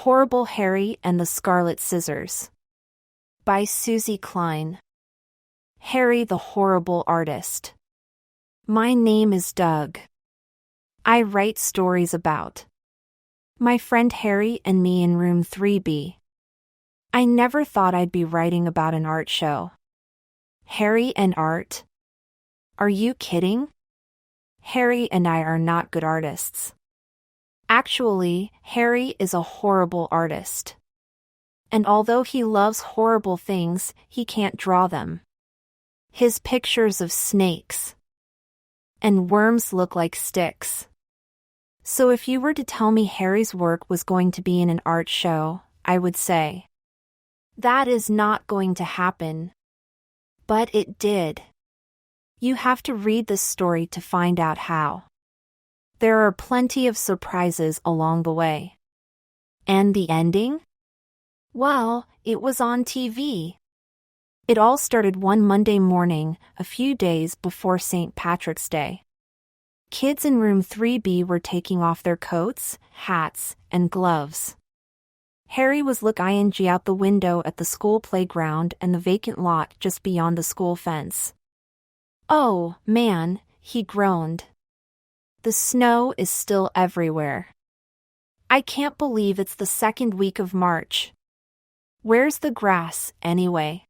Horrible Harry and the Scarlet Scissors by Suzy Kline. Harry the Horrible Artist. My name is Doug. I write stories about my friend Harry and me in room 3B. I never thought I'd be writing about an art show. Harry and art? Are you kidding? Harry and I are not good artists. Actually, Harry is a horrible artist. And although he loves horrible things, he can't draw them. His pictures of snakes and worms look like sticks. So if you were to tell me Harry's work was going to be in an art show, I would say, that is not going to happen. But it did. You have to read this story to find out how. There are plenty of surprises along the way. And the ending? Well, it was on TV. It all started one Monday morning, a few days before St. Patrick's Day. Kids in room 3B were taking off their coats, hats, and gloves. Harry was looking out the window at the school playground and the vacant lot just beyond the school fence. Oh, man, he groaned. The snow is still everywhere. I can't believe it's the second week of March. Where's the grass, anyway?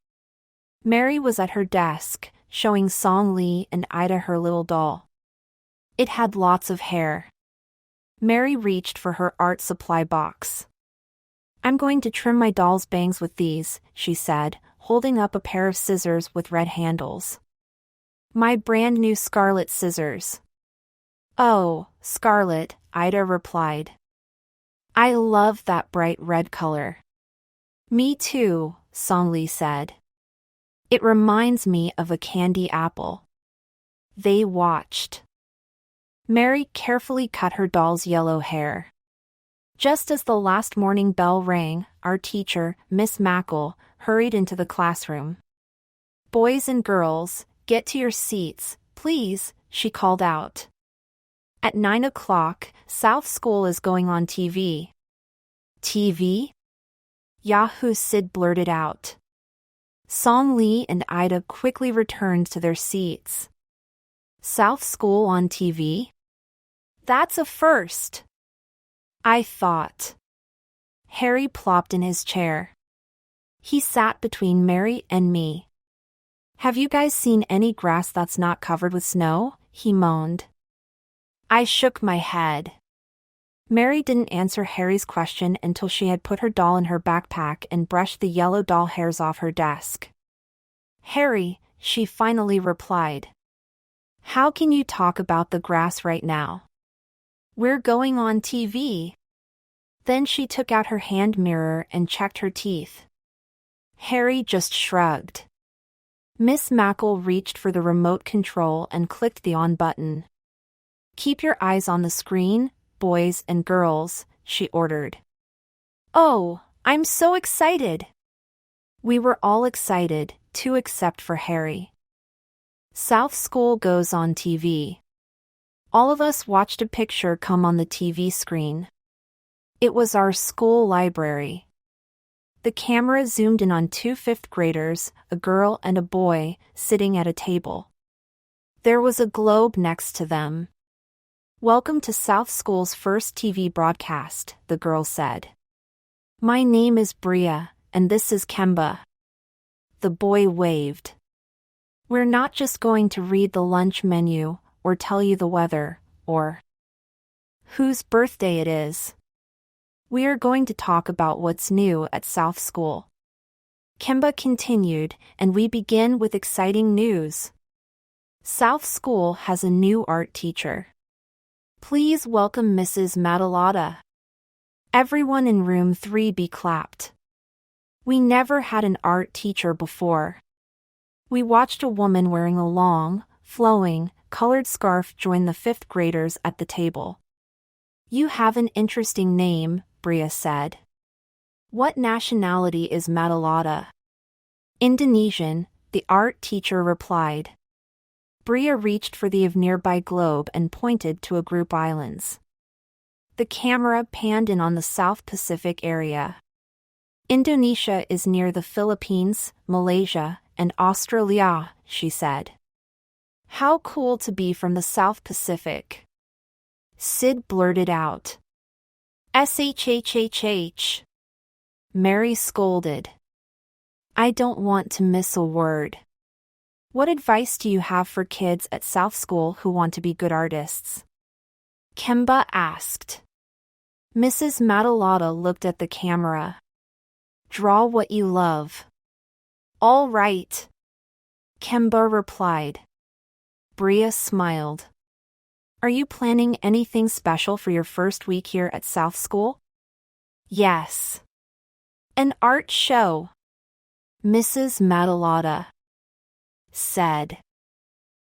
Mary was at her desk, showing Song Lee and Ida her little doll. It had lots of hair. Mary reached for her art supply box. I'm going to trim my doll's bangs with these, she said, holding up a pair of scissors with red handles. My brand new Scarlet scissors. Oh, Scarlet, Ida replied. I love that bright red color. Me too, Song Lee said. It reminds me of a candy apple. They watched. Mary carefully cut her doll's yellow hair. Just as the last morning bell rang, our teacher, Miss Mackle, hurried into the classroom. Boys and girls, get to your seats, please, she called out. At 9 o'clock, South School is going on TV. TV? Yahoo! Sid blurted out. Song Lee and Ida quickly returned to their seats. South School on TV? That's a first. I thought. Harry plopped in his chair. He sat between Mary and me. Have you guys seen any grass that's not covered with snow? He moaned. I shook my head. Mary didn't answer Harry's question until she had put her doll in her backpack and brushed the yellow doll hairs off her desk. Harry, she finally replied. How can you talk about the grass right now? We're going on TV. Then she took out her hand mirror and checked her teeth. Harry just shrugged. Miss Mackle reached for the remote control and clicked the on button. Keep your eyes on the screen, boys and girls, she ordered. Oh, I'm so excited! We were all excited, too, except for Harry. South School goes on TV. All of us watched a picture come on the TV screen. It was our school library. The camera zoomed in on two fifth graders, a girl and a boy, sitting at a table. There was a globe next to them. Welcome to South School's first TV broadcast, the girl said. My name is Bria, and this is Kemba. The boy waved. We're not just going to read the lunch menu, or tell you the weather, or whose birthday it is. We are going to talk about what's new at South School. Kemba continued, and we begin with exciting news. South School has a new art teacher. Please welcome Mrs. Matalata. Everyone in room 3B clapped. We never had an art teacher before. We watched a woman wearing a long, flowing, colored scarf join the fifth graders at the table. You have an interesting name, Bria said. What nationality is Matalata? Indonesian, the art teacher replied. Bria reached for the nearby globe and pointed to a group islands. The camera panned in on the South Pacific area. Indonesia is near the Philippines, Malaysia, and Australia, she said. How cool to be from the South Pacific. Sid blurted out. SHHHH. Mary scolded. I don't want to miss a word. What advice do you have for kids at South School who want to be good artists? Kemba asked. Mrs. Matalata looked at the camera. Draw what you love. All right. Kemba replied. Bria smiled. Are you planning anything special for your first week here at South School? Yes. An art show. Mrs. Matalata said.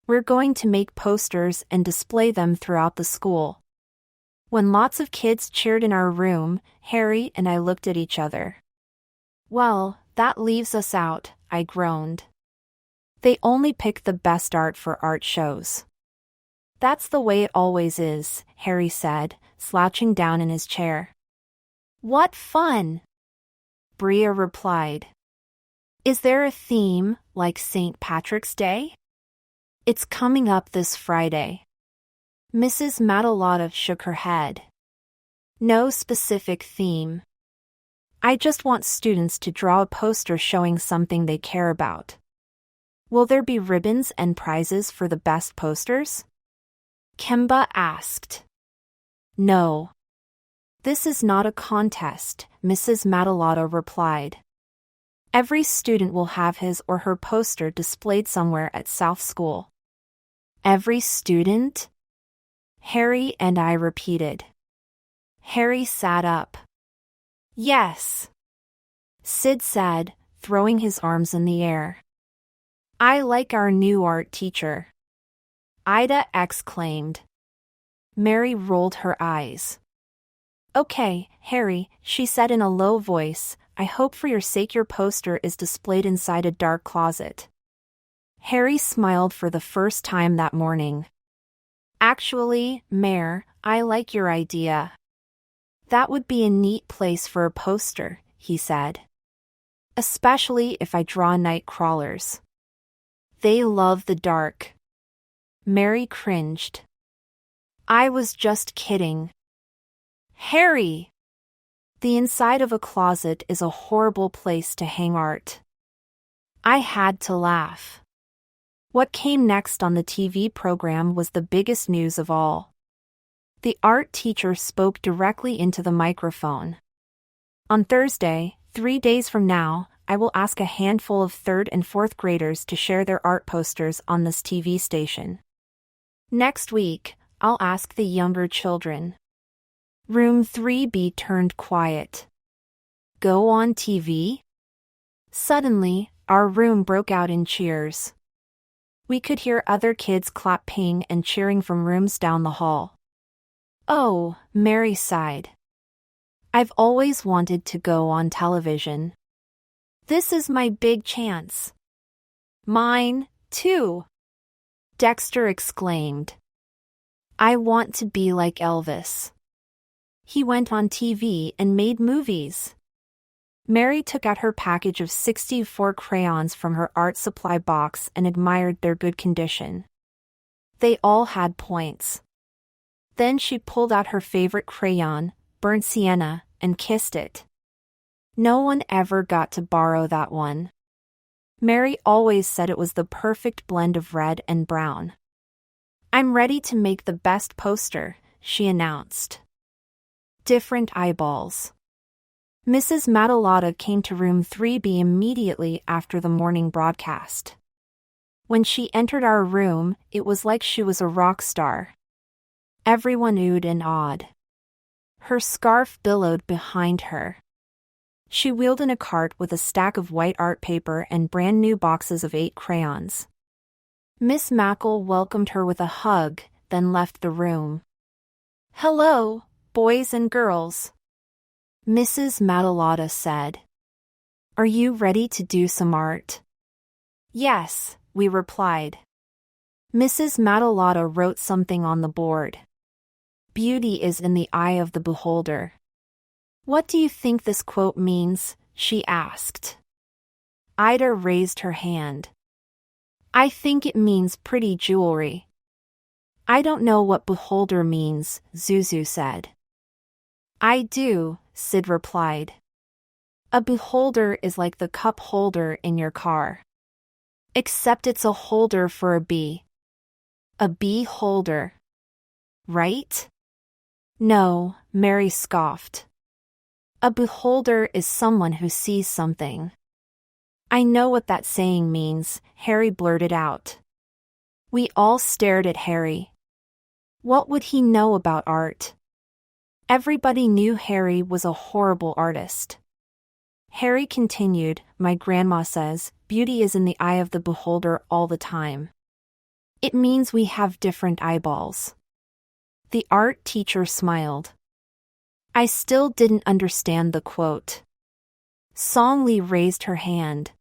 We're going to make posters and display them throughout the school. When lots of kids cheered in our room, Harry and I looked at each other. Well, that leaves us out, I groaned. They only pick the best art for art shows. That's the way it always is, Harry said, slouching down in his chair. What fun! Bria replied. Is there a theme, like St. Patrick's Day? It's coming up this Friday. Mrs. Matalata shook her head. No specific theme. I just want students to draw a poster showing something they care about. Will there be ribbons and prizes for the best posters? Kemba asked. No. This is not a contest, Mrs. Matalata replied. Every student will have his or her poster displayed somewhere at South School. Every student? Harry and I repeated. Harry sat up. Yes. Sid said, throwing his arms in the air. I like our new art teacher. Ida exclaimed. Mary rolled her eyes. Okay, Harry, she said in a low voice, I hope for your sake your poster is displayed inside a dark closet. Harry smiled for the first time that morning. Actually, Mare, I like your idea. That would be a neat place for a poster, he said. Especially if I draw night crawlers. They love the dark. Mary cringed. I was just kidding. Harry! The inside of a closet is a horrible place to hang art. I had to laugh. What came next on the TV program was the biggest news of all. The art teacher spoke directly into the microphone. On Thursday, 3 days from now, I will ask a handful of 3rd and 4th graders to share their art posters on this TV station. Next week, I'll ask the younger children. Room 3B turned quiet. Go on TV? Suddenly, our room broke out in cheers. We could hear other kids clapping and cheering from rooms down the hall. Oh, Mary sighed. I've always wanted to go on television. This is my big chance. Mine, too. Dexter exclaimed. I want to be like Elvis. He went on TV and made movies. Mary took out her package of 64 crayons from her art supply box and admired their good condition. They all had points. Then she pulled out her favorite crayon, burnt sienna, and kissed it. No one ever got to borrow that one. Mary always said it was the perfect blend of red and brown. I'm ready to make the best poster, she announced. Different eyeballs. Mrs. Matalata came to room 3B immediately after the morning broadcast. When she entered our room, it was like she was a rock star. Everyone oohed and awed. Her scarf billowed behind her. She wheeled in a cart with a stack of white art paper and brand new boxes of 8 crayons. Miss Mackle welcomed her with a hug, then left the room. Hello, boys and girls. Mrs. Matalata said. Are you ready to do some art? Yes, we replied. Mrs. Matalata wrote something on the board. Beauty is in the eye of the beholder. What do you think this quote means? She asked. Ida raised her hand. I think it means pretty jewelry. I don't know what beholder means, Zuzu said. I do, Sid replied. A beholder is like the cup holder in your car. Except it's a holder for a bee. A bee holder. Right? No, Mary scoffed. A beholder is someone who sees something. I know what that saying means, Harry blurted out. We all stared at Harry. What would he know about art? Everybody knew Harry was a horrible artist. Harry continued, My grandma says, beauty is in the eye of the beholder all the time. It means we have different eyeballs. The art teacher smiled. I still didn't understand the quote. Song Lee raised her hand.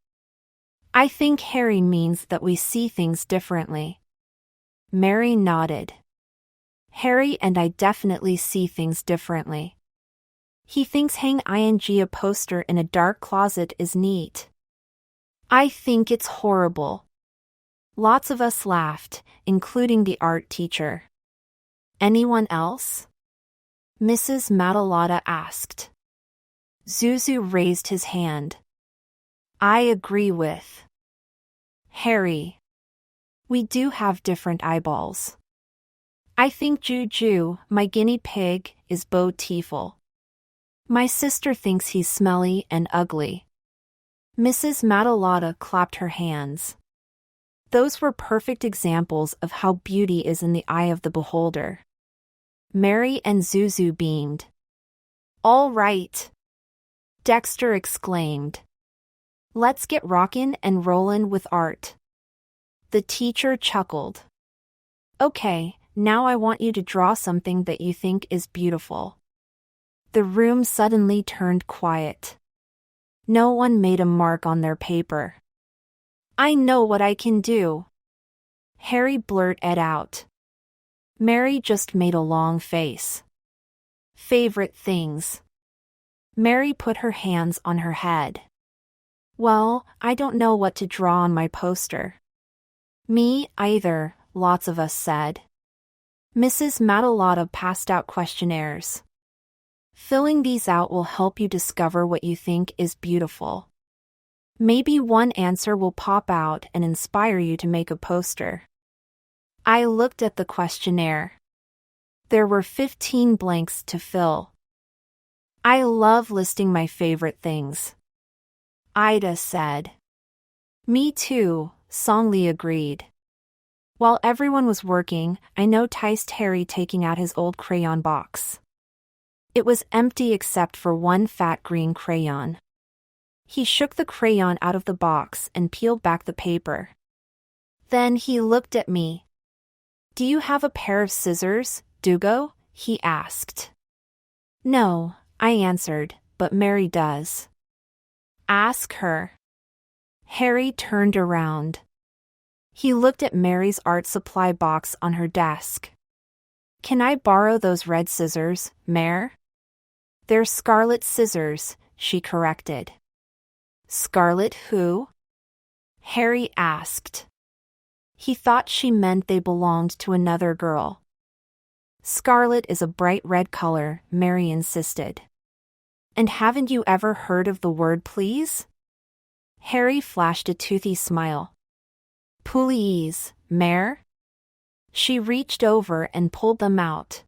I think Harry means that we see things differently. Mary nodded. Harry and I definitely see things differently. He thinks hang a poster in a dark closet is neat. I think it's horrible. Lots of us laughed, including the art teacher. Anyone else? Mrs. Matalata asked. Zuzu raised his hand. I agree with Harry. We do have different eyeballs. I think Juju, my guinea pig, is beautiful. My sister thinks he's smelly and ugly. Mrs. Matalata clapped her hands. Those were perfect examples of how beauty is in the eye of the beholder. Mary and Zuzu beamed. All right, Dexter exclaimed. Let's get rockin' and rollin' with art. The teacher chuckled. Okay, now I want you to draw something that you think is beautiful. The room suddenly turned quiet. No one made a mark on their paper. I know what I can do. Harry blurted out. Mary just made a long face. Favorite things. Mary put her hands on her head. Well, I don't know what to draw on my poster. Me either, lots of us said. Mrs. Matalata passed out questionnaires. Filling these out will help you discover what you think is beautiful. Maybe one answer will pop out and inspire you to make a poster. I looked at the questionnaire. There were 15 blanks to fill. I love listing my favorite things. Ida said. Me too, Songli agreed. While everyone was working, I noticed Harry taking out his old crayon box. It was empty except for one fat green crayon. He shook the crayon out of the box and peeled back the paper. Then he looked at me. Do you have a pair of scissors, Dugo? He asked. No, I answered, but Mary does. Ask her. Harry turned around. He looked at Mary's art supply box on her desk. Can I borrow those red scissors, Mare? They're Scarlet scissors, she corrected. Scarlet who? Harry asked. He thought she meant they belonged to another girl. Scarlet is a bright red color, Mary insisted. And haven't you ever heard of the word please? Harry flashed a toothy smile. Please, Mare? She reached over and pulled them out.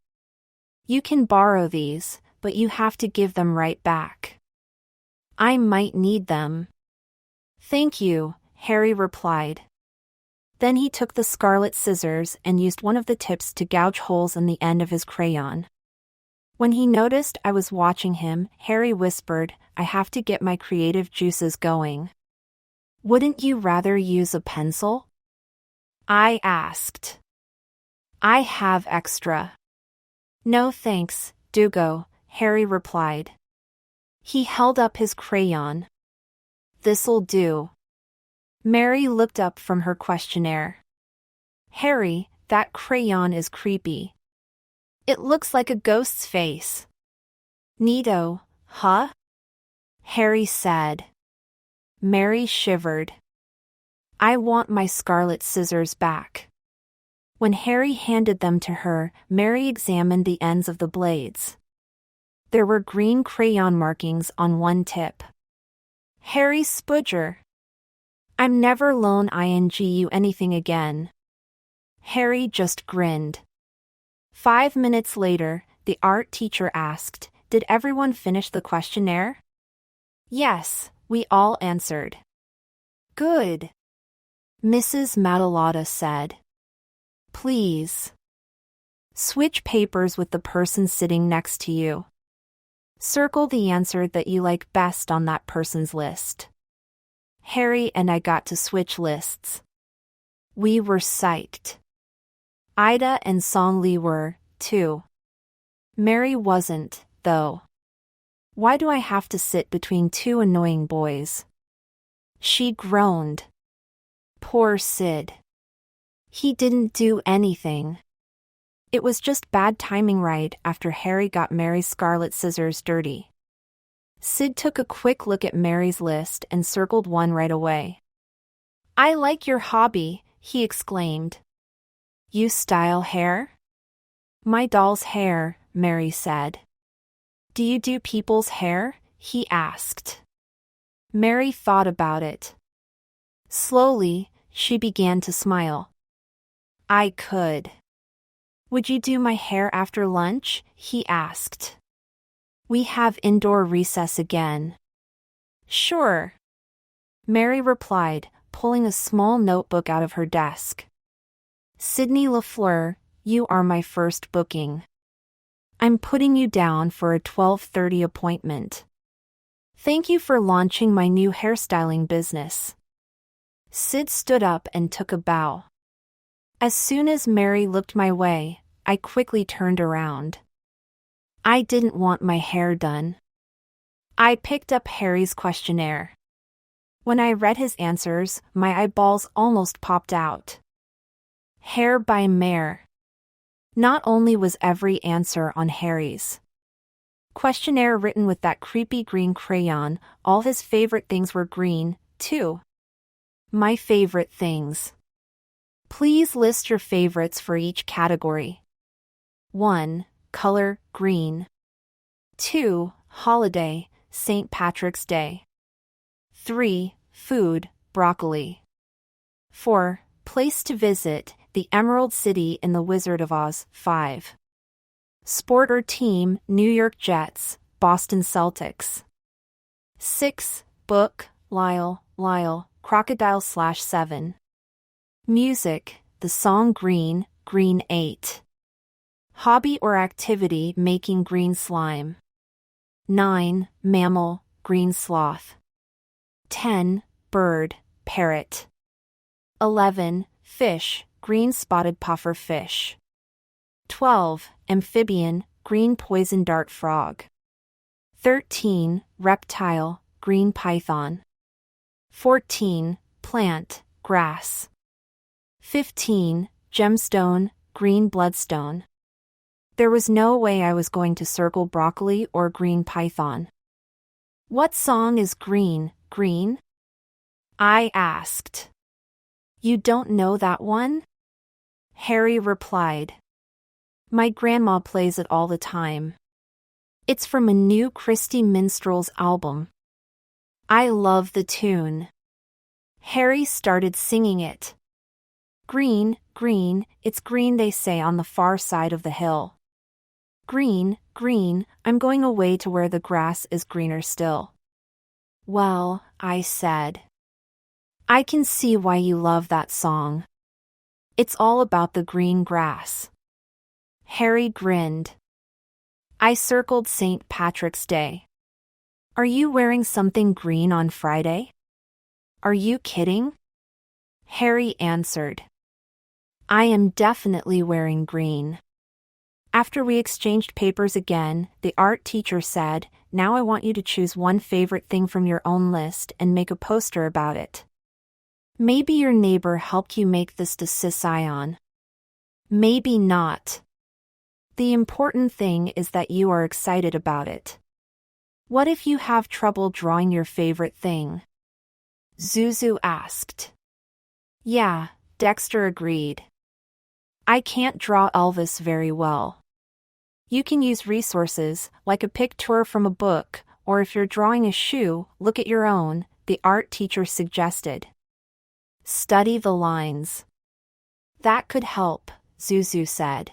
You can borrow these, but you have to give them right back. I might need them. Thank you, Harry replied. Then he took the scarlet scissors and used one of the tips to gouge holes in the end of his crayon. When he noticed I was watching him, Harry whispered, I have to get my creative juices going. Wouldn't you rather use a pencil? I asked. I have extra. No thanks, Dugo, Harry replied. He held up his crayon. This'll do. Mary looked up from her questionnaire. Harry, that crayon is creepy. It looks like a ghost's face. Neato, huh? Harry said. Mary shivered. I want my scarlet scissors back. When Harry handed them to her, Mary examined the ends of the blades. There were green crayon markings on one tip. Harry Spudger. I'm never loan you anything again. Harry just grinned. 5 minutes later, the art teacher asked, Did everyone finish the questionnaire? Yes, we all answered. Good. Mrs. Madalotta said. Please. Switch papers with the person sitting next to you. Circle the answer that you like best on that person's list. Harry and I got to switch lists. We were psyched. Ida and Song Lee were, too. Mary wasn't, though. Why do I have to sit between two annoying boys? She groaned. Poor Sid. He didn't do anything. It was just bad timing right after Harry got Mary's scarlet scissors dirty. Sid took a quick look at Mary's list and circled one right away. I like your hobby, he exclaimed. You style hair? My doll's hair, Mary said. Do you do people's hair? He asked. Mary thought about it. Slowly, she began to smile. I could. Would you do my hair after lunch? He asked. We have indoor recess again. Sure. Mary replied, pulling a small notebook out of her desk. Sydney LaFleur, you are my first booking. I'm putting you down for a 12:30 appointment. Thank you for launching my new hairstyling business. Sid stood up and took a bow. As soon as Mary looked my way, I quickly turned around. I didn't want my hair done. I picked up Harry's questionnaire. When I read his answers, my eyeballs almost popped out. Hair by Mare. Not only was every answer on Harry's questionnaire written with that creepy green crayon, all his favorite things were green, too. My favorite things. Please list your favorites for each category. 1. Color, green. 2. Holiday, St. Patrick's Day. 3. Food, broccoli. 4. Place to visit, the Emerald City in the Wizard of Oz. 5. Sport or team, New York Jets, Boston Celtics. 6. Book, Lyle, Crocodile/7. Music, the song Green, Green 8. Hobby or activity, making green slime. 9. Mammal, green sloth. 10. Bird, parrot. 11. Fish, green spotted puffer fish. 12. Amphibian, green poison dart frog. 13. Reptile, green python. 14. Plant, grass. 15. Gemstone, green bloodstone. There was no way I was going to circle broccoli or green python. What song is green, green? I asked. You don't know that one? Harry replied. My grandma plays it all the time. It's from a new Christy Minstrel's album. I love the tune. Harry started singing it. Green, green, it's green they say on the far side of the hill. Green, green, I'm going away to where the grass is greener still. Well, I said. I can see why you love that song. It's all about the green grass. Harry grinned. I circled St. Patrick's Day. Are you wearing something green on Friday? Are you kidding? Harry answered. I am definitely wearing green. After we exchanged papers again, the art teacher said, Now I want you to choose one favorite thing from your own list and make a poster about it. Maybe your neighbor helped you make this to Sis on. Maybe not. The important thing is that you are excited about it. What if you have trouble drawing your favorite thing? Zuzu asked. Yeah, Dexter agreed. I can't draw Elvis very well. You can use resources, like a picture from a book, or if you're drawing a shoe, look at your own, the art teacher suggested. Study the lines. That could help, Zuzu said.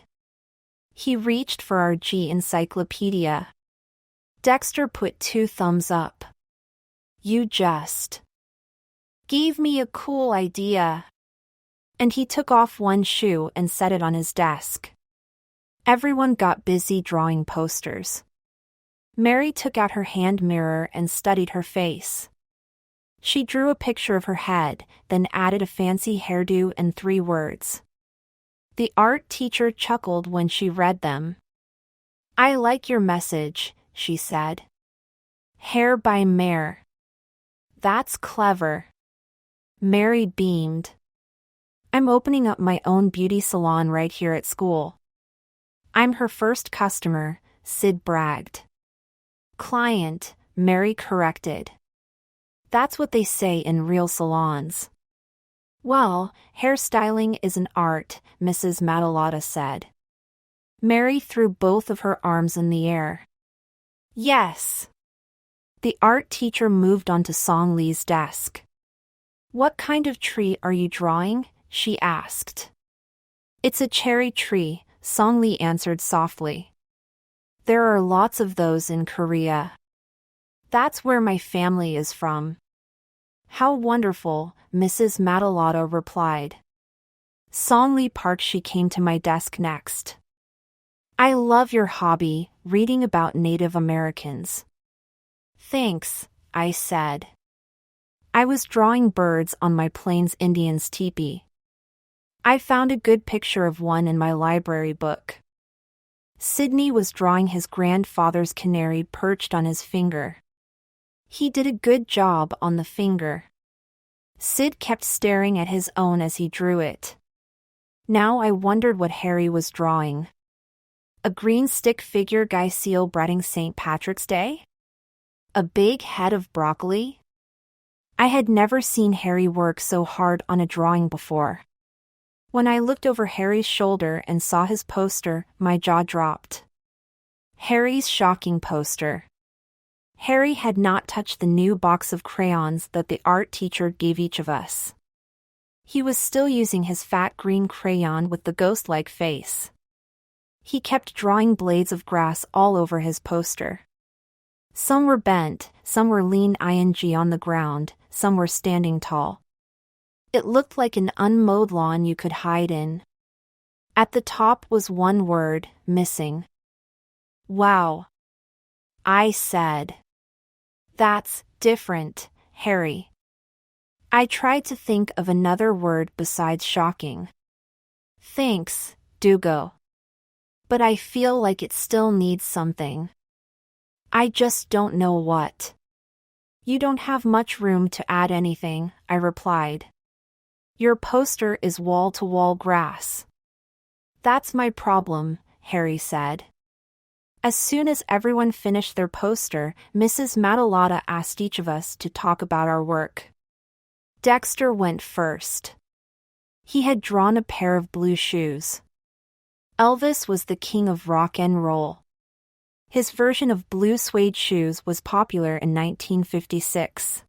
He reached for our G encyclopedia. Dexter put 2 thumbs up. You just gave me a cool idea. And he took off one shoe and set it on his desk. Everyone got busy drawing posters. Mary took out her hand mirror and studied her face. She drew a picture of her head, then added a fancy hairdo and 3 words. The art teacher chuckled when she read them. I like your message, she said. Hair by Mare. That's clever. Mary beamed. I'm opening up my own beauty salon right here at school. I'm her first customer, Sid bragged. Client, Mary corrected. That's what they say in real salons. Well, hairstyling is an art, Mrs. Matalata said. Mary threw both of her arms in the air. Yes. The art teacher moved on to Song Lee's desk. What kind of tree are you drawing? She asked. It's a cherry tree, Song Lee answered softly. There are lots of those in Korea. That's where my family is from. How wonderful, Mrs. Matalata replied. Song Lee Park. She came to my desk next. I love your hobby, reading about Native Americans. Thanks, I said. I was drawing birds on my Plains Indians teepee. I found a good picture of one in my library book. Sidney was drawing his grandfather's canary perched on his finger. He did a good job on the finger. Sid kept staring at his own as he drew it. Now I wondered what Harry was drawing. A green stick figure guy celebrating St. Patrick's Day? A big head of broccoli? I had never seen Harry work so hard on a drawing before. When I looked over Harry's shoulder and saw his poster, my jaw dropped. Harry's shocking poster. Harry had not touched the new box of crayons that the art teacher gave each of us. He was still using his fat green crayon with the ghost-like face. He kept drawing blades of grass all over his poster. Some were bent, some were lean ing on the ground, some were standing tall. It looked like an unmowed lawn you could hide in. At the top was one word, missing. Wow. I said. That's different, Harry. I tried to think of another word besides shocking. Thanks, Dugo. But I feel like it still needs something. I just don't know what. You don't have much room to add anything, I replied. Your poster is wall-to-wall grass. That's my problem, Harry said. As soon as everyone finished their poster, Mrs. Matalata asked each of us to talk about our work. Dexter went first. He had drawn a pair of blue shoes. Elvis was the king of rock and roll. His version of blue suede shoes was popular in 1956.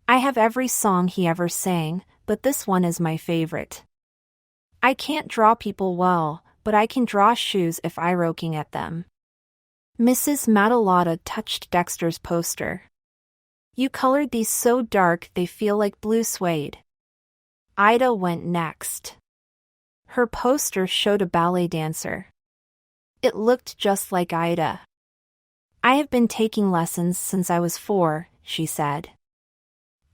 I have every song he ever sang, but this one is my favorite. I can't draw people well, but I can draw shoes if I'm looking at them. Mrs. Matalata touched Dexter's poster. You colored these so dark they feel like blue suede. Ida went next. Her poster showed a ballet dancer. It looked just like Ida. I have been taking lessons since I was 4, she said.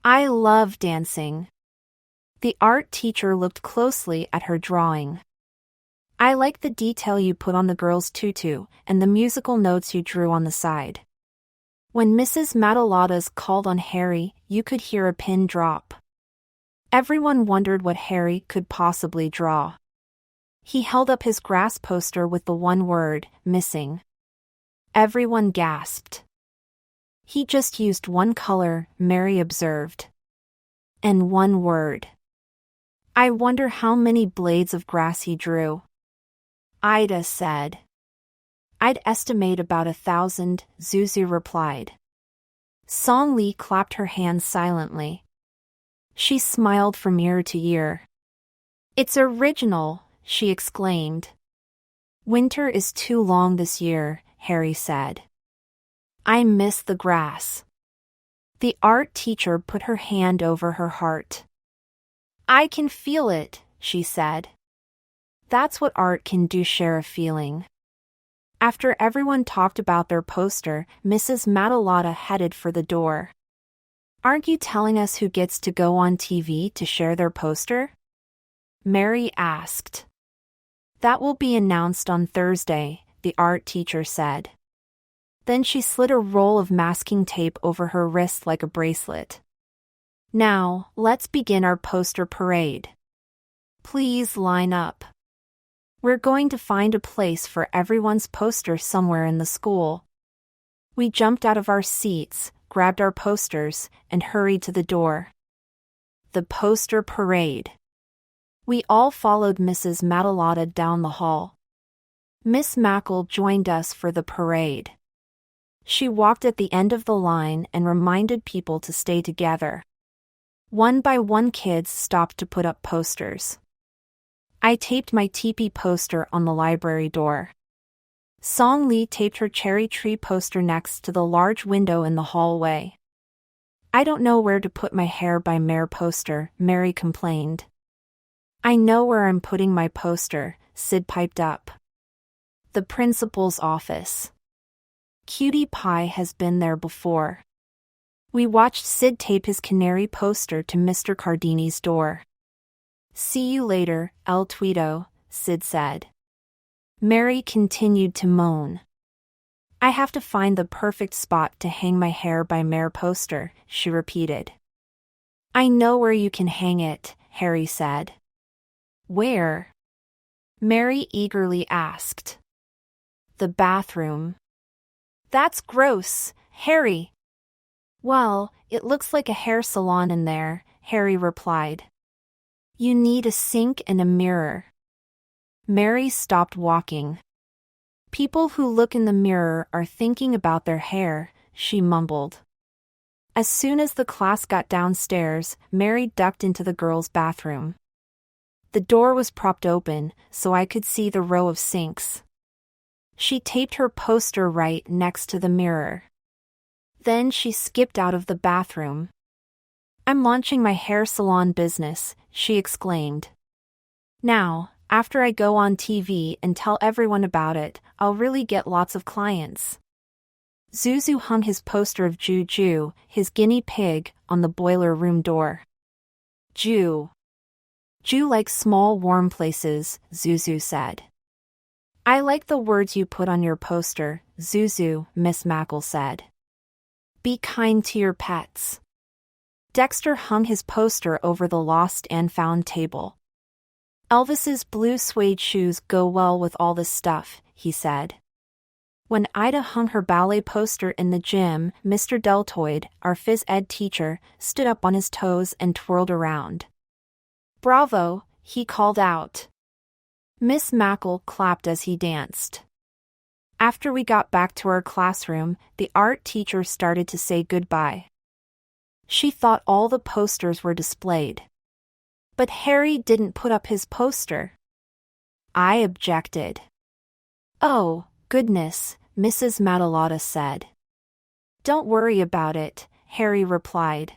I love dancing. The art teacher looked closely at her drawing. I like the detail you put on the girl's tutu and the musical notes you drew on the side. When Mrs. Matalata's called on Harry, you could hear a pin drop. Everyone wondered what Harry could possibly draw. He held up his grass poster with the one word, missing. Everyone gasped. He just used one color, Mary observed. And one word. I wonder how many blades of grass he drew. Ida said. I'd estimate about 1,000, Suzy replied. Song Lee clapped her hands silently. She smiled from ear to ear. It's original, she exclaimed. Winter is too long this year, Harry said. I miss the grass. The art teacher put her hand over her heart. I can feel it, she said. That's what art can do, share a feeling. After everyone talked about their poster, Mrs. Matalata headed for the door. Aren't you telling us who gets to go on TV to share their poster? Mary asked. That will be announced on Thursday, the art teacher said. Then she slid a roll of masking tape over her wrist like a bracelet. Now, let's begin our poster parade. Please line up. We're going to find a place for everyone's poster somewhere in the school. We jumped out of our seats, grabbed our posters, and hurried to the door. The poster parade. We all followed Mrs. Matalata down the hall. Miss Mackle joined us for the parade. She walked at the end of the line and reminded people to stay together. One by one kids stopped to put up posters. I taped my teepee poster on the library door. Song Lee taped her cherry tree poster next to the large window in the hallway. I don't know where to put my hair by Mare poster, Mary complained. I know where I'm putting my poster, Sid piped up. The principal's office. Cutie Pie has been there before. We watched Sid tape his canary poster to Mr. Cardini's door. See you later, El Tweedo, Sid said. Mary continued to moan. I have to find the perfect spot to hang my hair by Mare poster, she repeated. I know where you can hang it, Harry said. Where? Mary eagerly asked. The bathroom. That's gross, Harry. Well, it looks like a hair salon in there, Harry replied. You need a sink and a mirror. Mary stopped walking. People who look in the mirror are thinking about their hair, she mumbled. As soon as the class got downstairs, Mary ducked into the girls' bathroom. The door was propped open, so I could see the row of sinks. She taped her poster right next to the mirror. Then she skipped out of the bathroom. I'm launching my hair salon business, she exclaimed. Now, after I go on TV and tell everyone about it, I'll really get lots of clients. Zuzu hung his poster of Juju, his guinea pig, on the boiler room door. Ju likes small warm places, Zuzu said. I like the words you put on your poster, Zuzu, Miss Mackle said. Be kind to your pets. Dexter hung his poster over the lost and found table. Elvis's blue suede shoes go well with all this stuff, he said. When Ida hung her ballet poster in the gym, Mr. Deltoid, our phys ed teacher, stood up on his toes and twirled around. Bravo, he called out. Miss Mackle clapped as he danced. After we got back to our classroom, the art teacher started to say goodbye. She thought all the posters were displayed. But Harry didn't put up his poster. I objected. Oh, goodness, Mrs. Matalata said. Don't worry about it, Harry replied.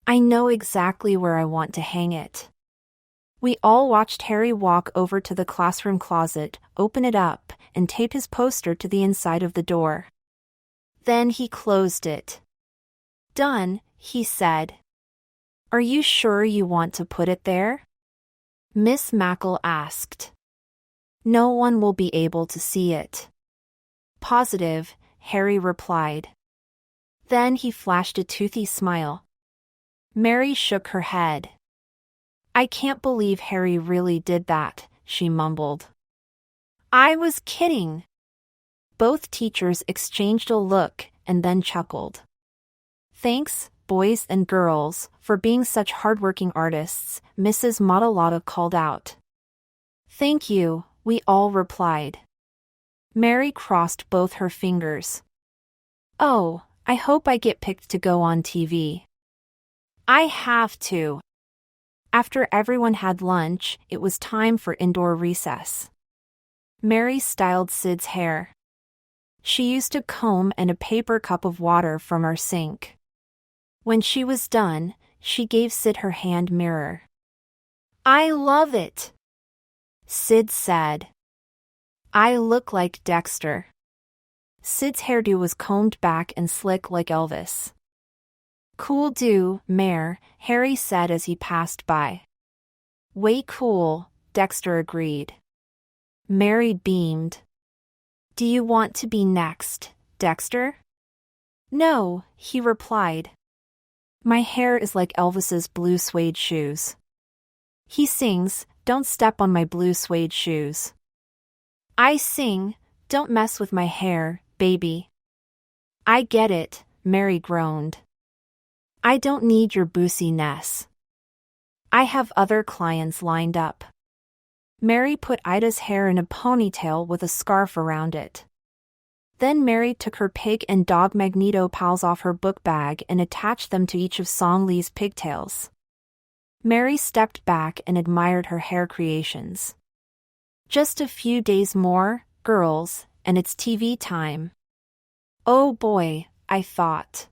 I know exactly where I want to hang it. We all watched Harry walk over to the classroom closet, open it up, and tape his poster to the inside of the door. Then he closed it. Done, he said. Are you sure you want to put it there? Miss Mackle asked. No one will be able to see it. Positive, Harry replied. Then he flashed a toothy smile. Mary shook her head. I can't believe Harry really did that, she mumbled. I was kidding. Both teachers exchanged a look and then chuckled. Thanks, boys and girls, for being such hardworking artists, Mrs. Matalata called out. Thank you, we all replied. Mary crossed both her fingers. Oh, I hope I get picked to go on TV. I have to. After everyone had lunch, it was time for indoor recess. Mary styled Sid's hair. She used a comb and a paper cup of water from our sink. When she was done, she gave Sid her hand mirror. I love it, Sid said. I look like Dexter. Sid's hairdo was combed back and slick like Elvis. Cool do, Mare, Harry said as he passed by. Way cool, Dexter agreed. Mary beamed. Do you want to be next, Dexter? No, he replied. My hair is like Elvis's blue suede shoes. He sings, Don't step on my blue suede shoes. I sing, Don't mess with my hair, baby. I get it, Mary groaned. I don't need your boosiness. I have other clients lined up. Mary put Ida's hair in a ponytail with a scarf around it. Then Mary took her pig and dog magneto pals off her book bag and attached them to each of Song Lee's pigtails. Mary stepped back and admired her hair creations. Just a few days more, girls, and it's TV time. Oh boy, I thought.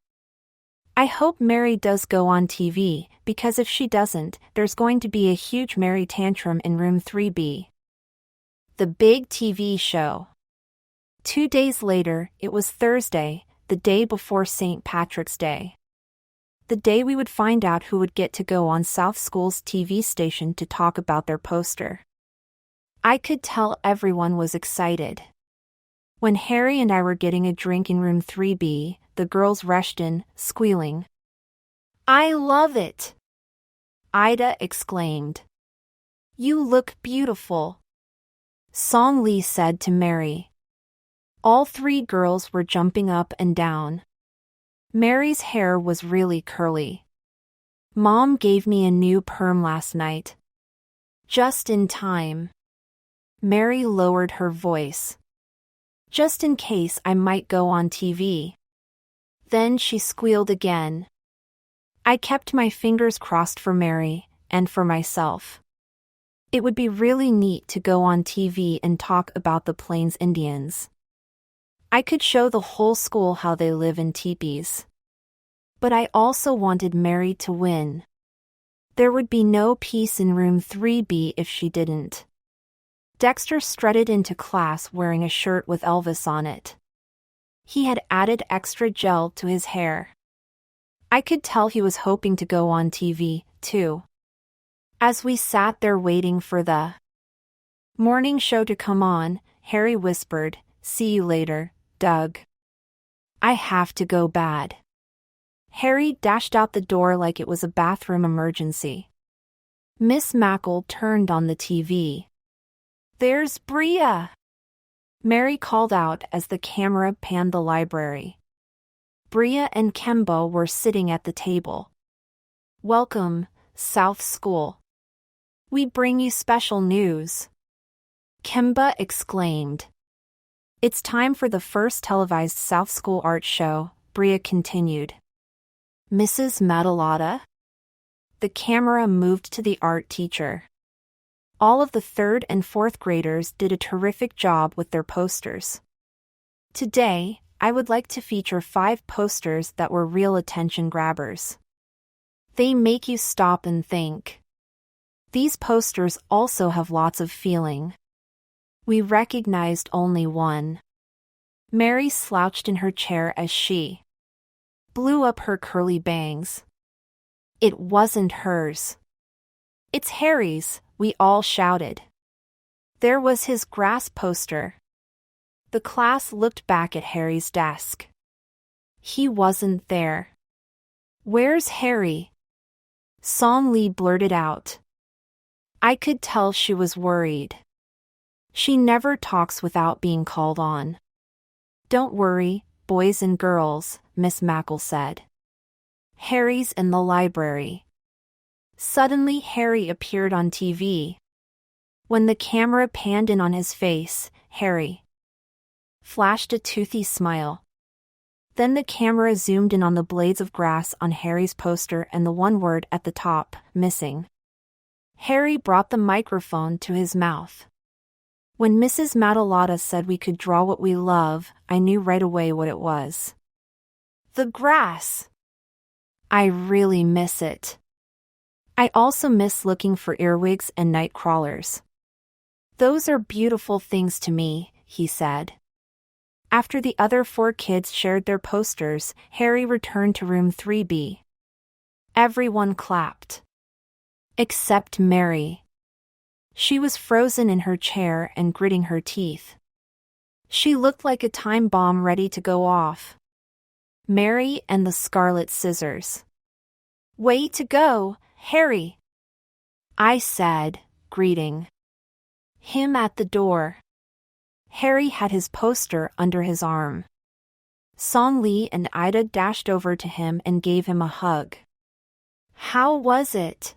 I hope Mary does go on TV, because if she doesn't, there's going to be a huge Mary tantrum in room 3B. The big TV show. 2 days later, it was Thursday, the day before St. Patrick's Day. The day we would find out who would get to go on South School's TV station to talk about their poster. I could tell everyone was excited. When Harry and I were getting a drink in room 3B, the girls rushed in, squealing. I love it! Ida exclaimed. You look beautiful, Song Lee said to Mary. All 3 girls were jumping up and down. Mary's hair was really curly. Mom gave me a new perm last night. Just in time. Mary lowered her voice. Just in case I might go on TV. Then she squealed again. I kept my fingers crossed for Mary, and for myself. It would be really neat to go on TV and talk about the Plains Indians. I could show the whole school how they live in teepees. But I also wanted Mary to win. There would be no peace in room 3B if she didn't. Dexter strutted into class wearing a shirt with Elvis on it. He had added extra gel to his hair. I could tell he was hoping to go on TV, too. As we sat there waiting for the morning show to come on, Harry whispered, See you later, Doug. I have to go bad. Harry dashed out the door like it was a bathroom emergency. Miss Mackle turned on the TV. There's Bria! Mary called out as the camera panned the library. Bria and Kemba were sitting at the table. Welcome, South School. We bring you special news. Kemba exclaimed. It's time for the first televised South School art show, Bria continued. Mrs. Matalata? The camera moved to the art teacher. All of the 3rd and 4th graders did a terrific job with their posters. Today, I would like to feature 5 posters that were real attention grabbers. They make you stop and think. These posters also have lots of feeling. We recognized only one. Mary slouched in her chair as she blew up her curly bangs. It wasn't hers. It's Harry's, we all shouted. There was his grass poster. The class looked back at Harry's desk. He wasn't there. Where's Harry? Song Lee blurted out. I could tell she was worried. She never talks without being called on. Don't worry, boys and girls, Miss Mackle said. Harry's in the library. Suddenly Harry appeared on TV. When the camera panned in on his face, Harry flashed a toothy smile. Then the camera zoomed in on the blades of grass on Harry's poster and the one word at the top, missing. Harry brought the microphone to his mouth. When Mrs. Madalotta said we could draw what we love, I knew right away what it was. The grass. I really miss it. I also miss looking for earwigs and night crawlers. Those are beautiful things to me, he said. After the other 4 kids shared their posters, Harry returned to room 3B. Everyone clapped. Except Mary. She was frozen in her chair and gritting her teeth. She looked like a time bomb ready to go off. Mary and the Scarlet Scissors. Way to go, Harry, I said, greeting him at the door. Harry had his poster under his arm. Song Lee and Ida dashed over to him and gave him a hug. How was it?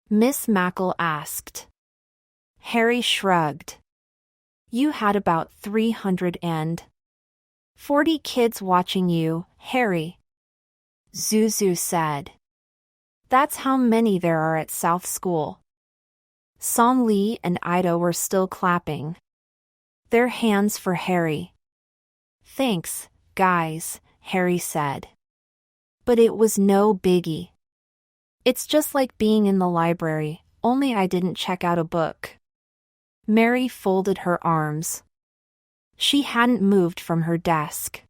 Miss Mackle asked. Harry shrugged. You had about 340 kids watching you, Harry, Zuzu said. That's how many there are at South School. Song Lee and Ida were still clapping their hands for Harry. Thanks, guys, Harry said. But it was no biggie. It's just like being in the library, only I didn't check out a book. Mary folded her arms. She hadn't moved from her desk.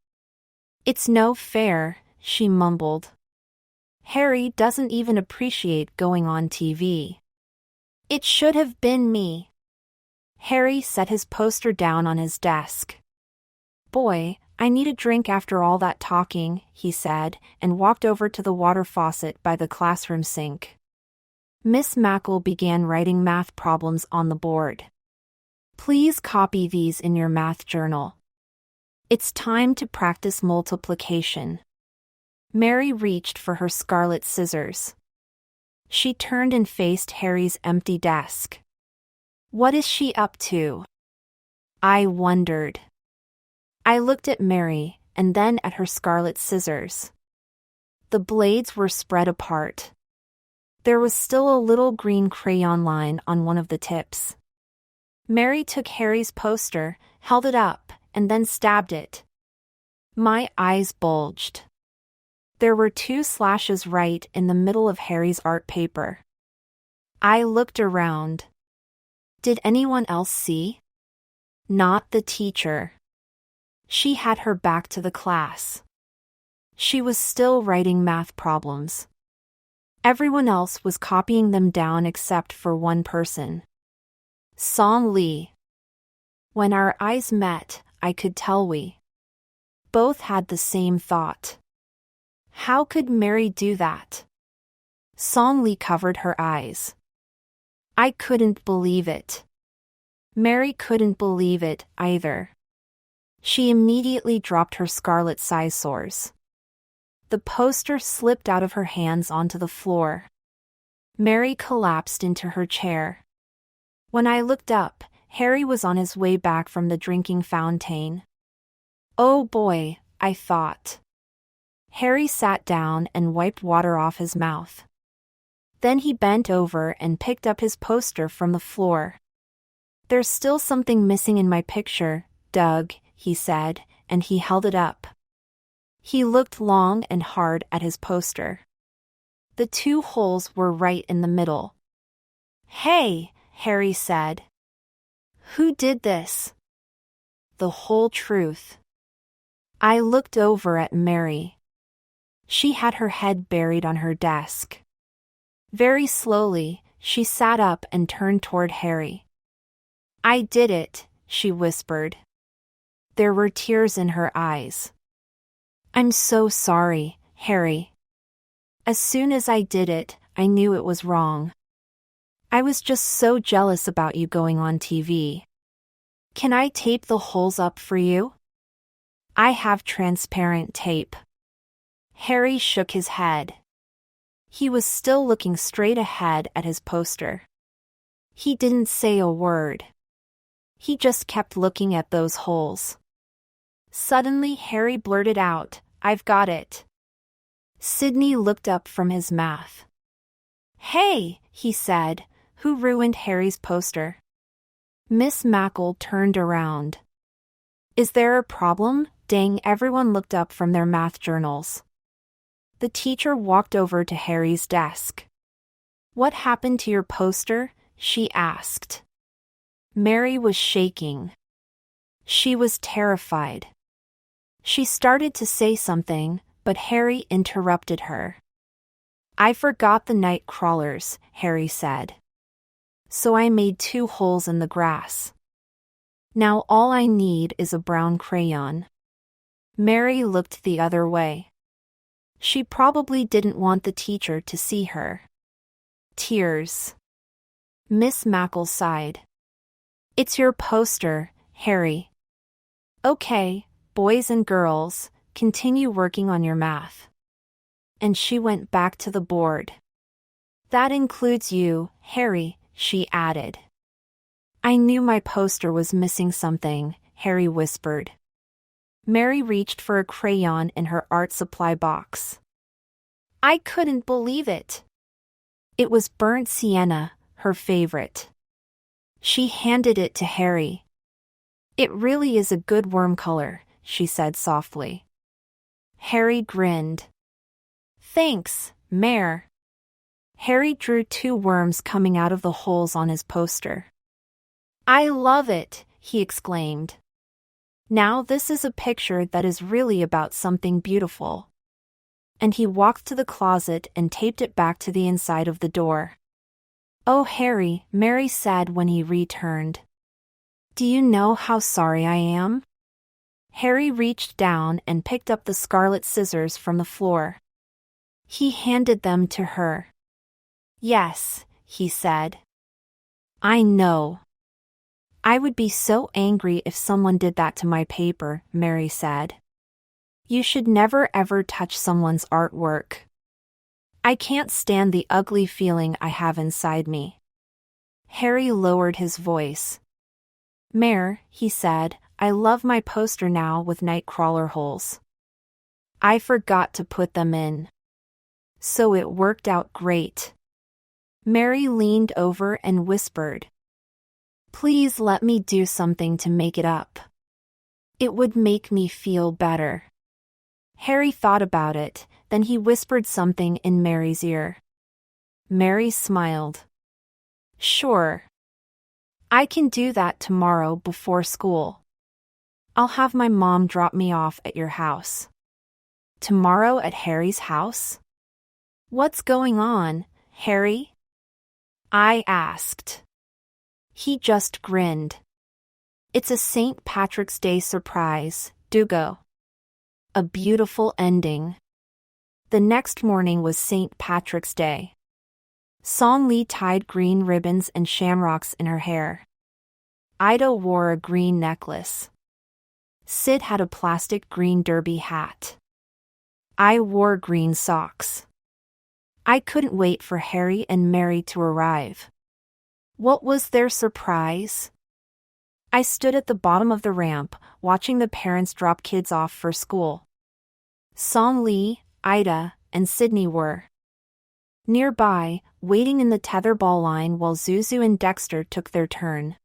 It's no fair, she mumbled. Harry doesn't even appreciate going on TV. It should have been me. Harry set his poster down on his desk. Boy, I need a drink after all that talking, he said, and walked over to the water faucet by the classroom sink. Miss Mackle began writing math problems on the board. Please copy these in your math journal. It's time to practice multiplication. Mary reached for her scarlet scissors. She turned and faced Harry's empty desk. What is she up to? I wondered. I looked at Mary, and then at her scarlet scissors. The blades were spread apart. There was still a little green crayon line on one of the tips. Mary took Harry's poster, held it up, and then stabbed it. My eyes bulged. There were 2 slashes right in the middle of Harry's art paper. I looked around. Did anyone else see? Not the teacher. She had her back to the class. She was still writing math problems. Everyone else was copying them down except for one person. Song Lee. When our eyes met, I could tell we both had the same thought. How could Mary do that? Song Lee covered her eyes. I couldn't believe it. Mary couldn't believe it either. She immediately dropped her scarlet scissors. The poster slipped out of her hands onto the floor. Mary collapsed into her chair. When I looked up, Harry was on his way back from the drinking fountain. Oh boy, I thought. Harry sat down and wiped water off his mouth. Then he bent over and picked up his poster from the floor. There's still something missing in my picture, Doug, he said, and he held it up. He looked long and hard at his poster. The 2 holes were right in the middle. Hey, Harry said. Who did this? The whole truth. I looked over at Mary. She had her head buried on her desk. Very slowly, she sat up and turned toward Harry. I did it, she whispered. There were tears in her eyes. I'm so sorry, Harry. As soon as I did it, I knew it was wrong. I was just so jealous about you going on TV. Can I tape the holes up for you? I have transparent tape. Harry shook his head. He was still looking straight ahead at his poster. He didn't say a word. He just kept looking at those holes. Suddenly Harry blurted out, "I've got it." Sydney looked up from his math. "Hey," he said, "who ruined Harry's poster?" Miss Mackle turned around. "Is there a problem?" Dang, everyone looked up from their math journals. The teacher walked over to Harry's desk. "What happened to your poster?" she asked. Mary was shaking. She was terrified. She started to say something, but Harry interrupted her. "I forgot the night crawlers," Harry said. "So I made 2 holes in the grass. Now all I need is a brown crayon." Mary looked the other way. She probably didn't want the teacher to see her. Tears. Miss Mackle sighed. "It's your poster, Harry. Okay, boys and girls, continue working on your math." And she went back to the board. "That includes you, Harry," she added. "I knew my poster was missing something," Harry whispered. Mary reached for a crayon in her art supply box. I couldn't believe it. It was burnt sienna, her favorite. She handed it to Harry. "It really is a good worm color," she said softly. Harry grinned. "Thanks, Mare." Harry drew 2 worms coming out of the holes on his poster. "I love it," he exclaimed. "Now this is a picture that is really about something beautiful." And he walked to the closet and taped it back to the inside of the door. "Oh, Harry," Mary said when he returned. "Do you know how sorry I am?" Harry reached down and picked up the scarlet scissors from the floor. He handed them to her. "Yes," he said. "I know. I would be so angry if someone did that to my paper," Mary said. "You should never ever touch someone's artwork. I can't stand the ugly feeling I have inside me." Harry lowered his voice. "Mare," he said, "I love my poster now with nightcrawler holes. I forgot to put them in. So it worked out great." Mary leaned over and whispered, "Please let me do something to make it up. It would make me feel better." Harry thought about it, then he whispered something in Mary's ear. Mary smiled. "Sure. I can do that tomorrow before school. I'll have my mom drop me off at your house." "Tomorrow at Harry's house? What's going on, Harry?" I asked. He just grinned. "It's a St. Patrick's Day surprise, Dugo." A beautiful ending. The next morning was St. Patrick's Day. Song Lee tied green ribbons and shamrocks in her hair. Ida wore a green necklace. Sid had a plastic green derby hat. I wore green socks. I couldn't wait for Harry and Mary to arrive. What was their surprise? I stood at the bottom of the ramp, watching the parents drop kids off for school. Song Lee, Ida, and Sydney were nearby, waiting in the tetherball line while Zuzu and Dexter took their turn.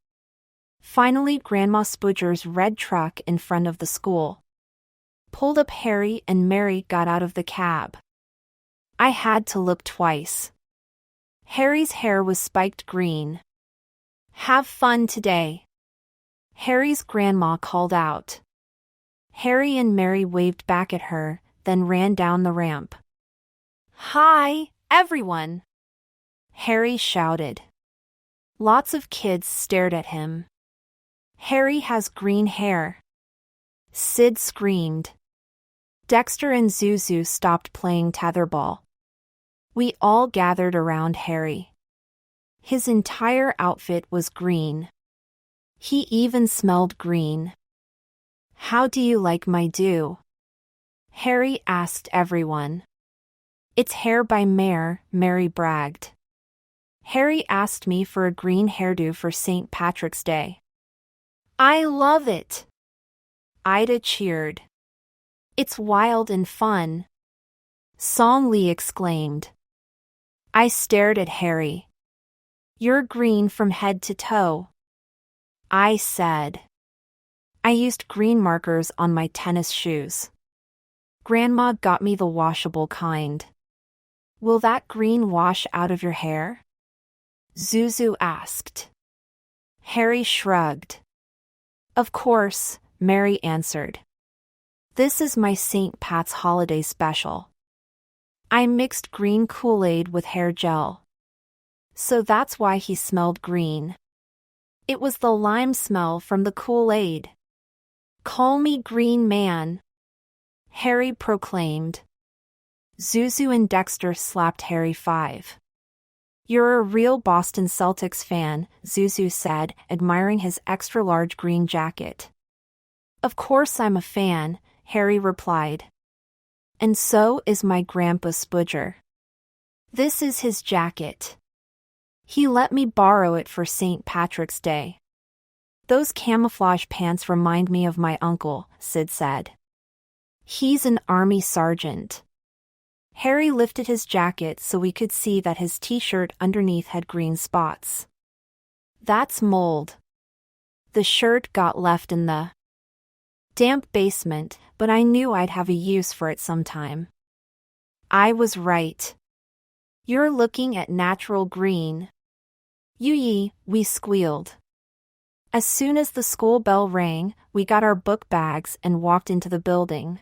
Finally, Grandma Spooger's red truck in front of the school pulled up. Harry and Mary got out of the cab. I had to look twice. Harry's hair was spiked green. "Have fun today," Harry's grandma called out. Harry and Mary waved back at her, then ran down the ramp. "Hi, everyone!" Harry shouted. Lots of kids stared at him. "Harry has green hair," Sid screamed. Dexter and Zuzu stopped playing tetherball. We all gathered around Harry. His entire outfit was green. He even smelled green. How do you like my do? Harry asked everyone. It's hair by Mare, Mary bragged. Harry asked me for a green hairdo for St. Patrick's Day. I love it! Ida cheered. It's wild and fun. Song Lee exclaimed. I stared at Harry. You're green from head to toe. I said. I used green markers on my tennis shoes. Grandma got me the washable kind. Will that green wash out of your hair? Zuzu asked. Harry shrugged. Of course, Mary answered. This is my St. Pat's holiday special. I mixed green Kool-Aid with hair gel. So that's why he smelled green. It was the lime smell from the Kool-Aid. Call me Green Man, Harry proclaimed. Zuzu and Dexter slapped Harry 5. You're a real Boston Celtics fan, Zuzu said, admiring his extra-large green jacket. Of course I'm a fan, Harry replied. And so is my Grandpa Spudger. This is his jacket. He let me borrow it for St. Patrick's Day. Those camouflage pants remind me of my uncle, Sid said. He's an army sergeant. Harry lifted his jacket so we could see that his t-shirt underneath had green spots. That's mold. The shirt got left in the damp basement, but I knew I'd have a use for it sometime. I was right. You're looking at natural green. Yee, we squealed. As soon as the school bell rang, we got our book bags and walked into the building.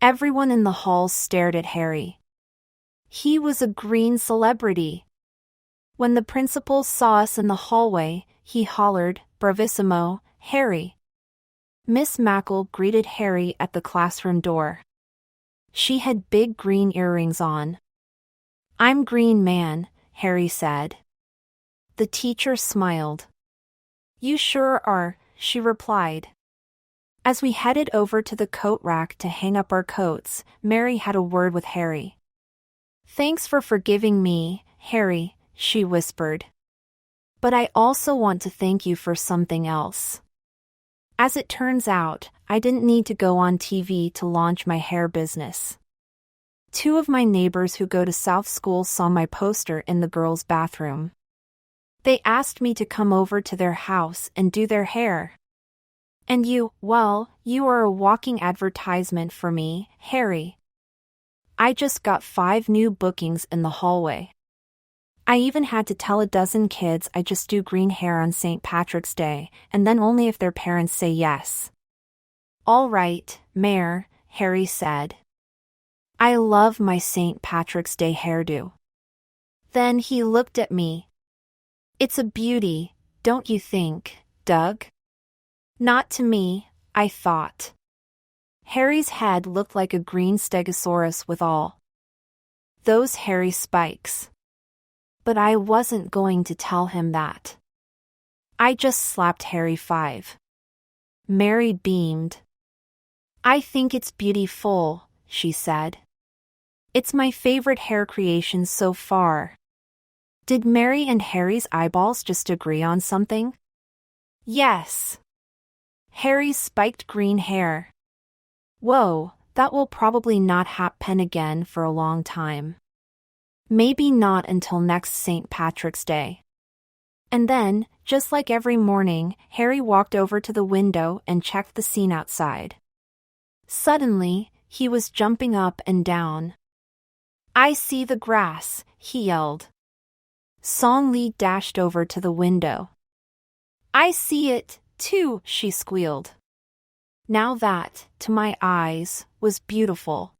Everyone in the hall stared at Harry. He was a green celebrity. When the principal saw us in the hallway, he hollered, bravissimo, Harry. Miss Mackle greeted Harry at the classroom door. She had big green earrings on. I'm Green Man, Harry said. The teacher smiled. You sure are, she replied. As we headed over to the coat rack to hang up our coats, Mary had a word with Harry. Thanks for forgiving me, Harry, she whispered. But I also want to thank you for something else. As it turns out, I didn't need to go on TV to launch my hair business. 2 of my neighbors who go to South School saw my poster in the girls' bathroom. They asked me to come over to their house and do their hair. And you are a walking advertisement for me, Harry. I just got 5 new bookings in the hallway. I even had to tell a dozen kids I just do green hair on St. Patrick's Day, and then only if their parents say yes. All right, Mare, Harry said. I love my St. Patrick's Day hairdo. Then he looked at me. It's a beauty, don't you think, Doug? Not to me, I thought. Harry's head looked like a green stegosaurus with all those hairy spikes. But I wasn't going to tell him that. I just slapped Harry 5. Mary beamed. I think it's beautiful, she said. It's my favorite hair creation so far. Did Mary and Harry's eyeballs just agree on something? Yes. Harry's spiked green hair. Whoa, that will probably not happen again for a long time. Maybe not until next St. Patrick's Day. And then, just like every morning, Harry walked over to the window and checked the scene outside. Suddenly, he was jumping up and down. I see the grass, he yelled. Song Lee dashed over to the window. I see it, too, she squealed. Now that, to my eyes, was beautiful.